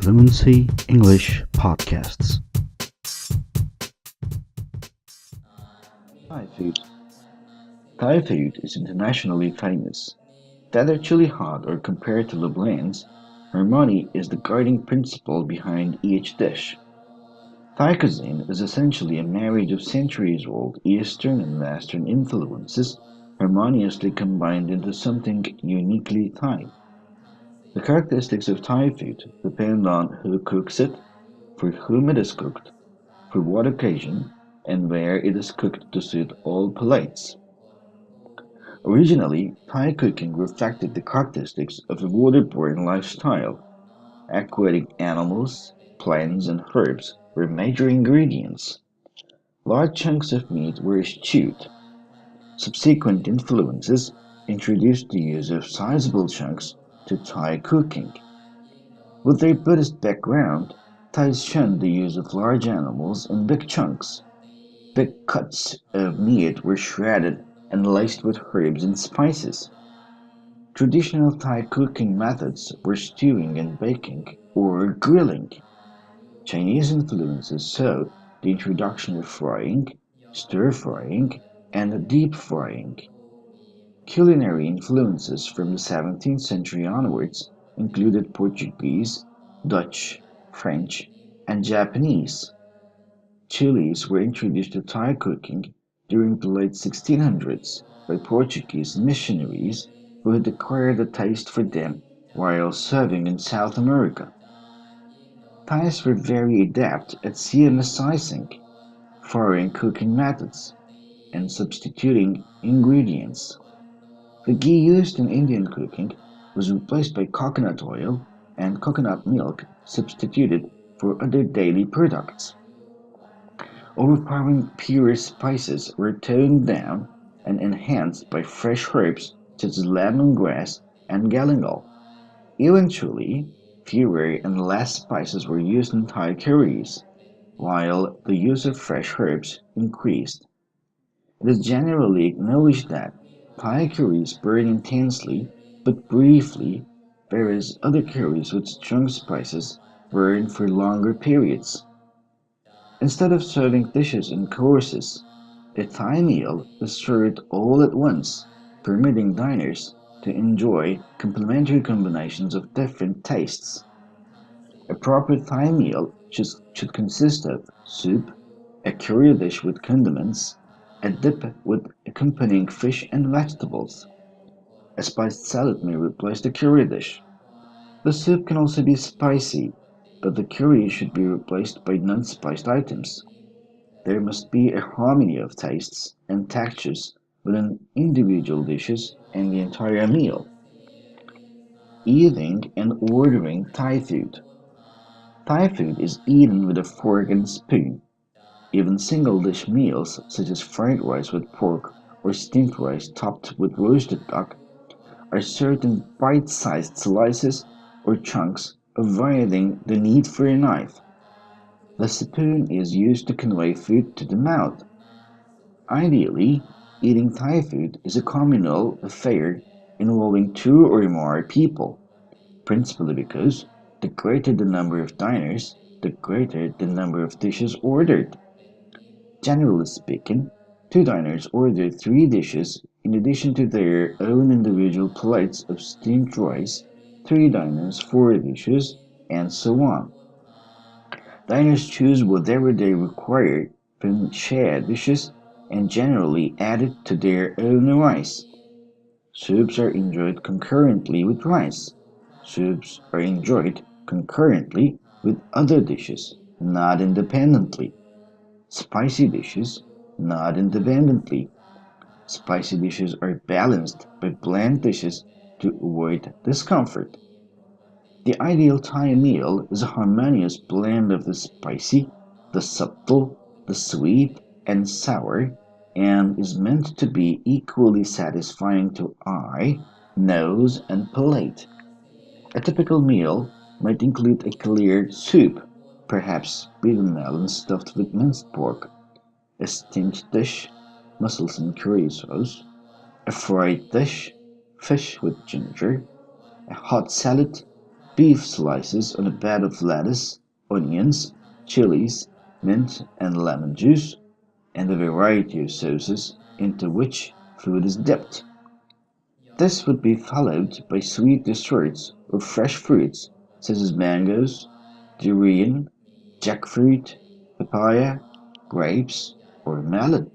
Fluency English Podcasts. Thai food. Thai food is internationally famous. Whether chili hot or comparatively bland, harmony is the guiding principle behind each dish. Thai cuisine is essentially a marriage of centuries-old Eastern and Western influences harmoniously combined into something uniquely Thai. The characteristics of Thai food depend on who cooks it, for whom it is cooked, for what occasion, and where it is cooked to suit all palates. Originally, Thai cooking reflected the characteristics of a waterborne lifestyle. Aquatic animals, plants, and herbs were major ingredients. Large chunks of meat were stewed. Subsequent influences introduced the use of sizable chunks to Thai cooking. With their Buddhist background, Thais shunned the use of large animals in big chunks. Big cuts of meat were shredded and laced with herbs and spices. Traditional Thai cooking methods were stewing and baking, or grilling. Chinese influences saw the introduction of frying, stir-frying, and deep frying. Culinary influences from the 17th century onwards included Portuguese, Dutch, French, and Japanese. Chilies were introduced to Thai cooking during the late 1600s by Portuguese missionaries who had acquired a taste for them while serving in South America. Thais were very adept at siamesizing, foreign cooking methods, and substituting ingredients. The ghee used in Indian cooking was replaced by coconut oil and coconut milk substituted for other daily products. Overpowering pure spices were toned down and enhanced by fresh herbs such as lemongrass and galangal. Eventually, fewer and less spices were used in Thai curries, while the use of fresh herbs increased. It is generally acknowledged that Thai curries burn intensely but briefly, whereas other curries with strong spices burn for longer periods. Instead of serving dishes in courses, a Thai meal is served all at once, permitting diners to enjoy complementary combinations of different tastes. A proper Thai meal should consist of soup, a curry dish with condiments, a dip with accompanying fish and vegetables. A spiced salad may replace the curry dish. The soup can also be spicy, but the curry should be replaced by non-spiced items. There must be a harmony of tastes and textures within individual dishes and the entire meal. Eating and ordering Thai food. Thai food is eaten with a fork and spoon. Even single dish meals, such as fried rice with pork or steamed rice topped with roasted duck, are served in bite sized slices or chunks, avoiding the need for a knife. The spoon is used to convey food to the mouth. Ideally, eating Thai food is a communal affair involving two or more people, principally because the greater the number of diners, the greater the number of dishes ordered. Generally speaking, two diners order three dishes in addition to their own individual plates of steamed rice, three diners four dishes, and so on. Diners choose whatever they require from shared dishes and generally add it to their own rice. Soups are enjoyed concurrently with rice. Soups are enjoyed concurrently with other dishes, not independently. Spicy dishes, not independently. Spicy dishes are balanced by bland dishes to avoid discomfort. The ideal Thai meal is a harmonious blend of the spicy, the subtle, the sweet, and sour, and is meant to be equally satisfying to eye, nose, and palate. A typical meal might include a clear soup, perhaps beef melon stuffed with minced pork, a steamed dish, mussels and curry sauce, a fried dish, fish with ginger, a hot salad, beef slices on a bed of lettuce, onions, chilies, mint, and lemon juice, and a variety of sauces into which food is dipped. This would be followed by sweet desserts of fresh fruits such as mangoes, durian, jackfruit, papaya, grapes, or melon.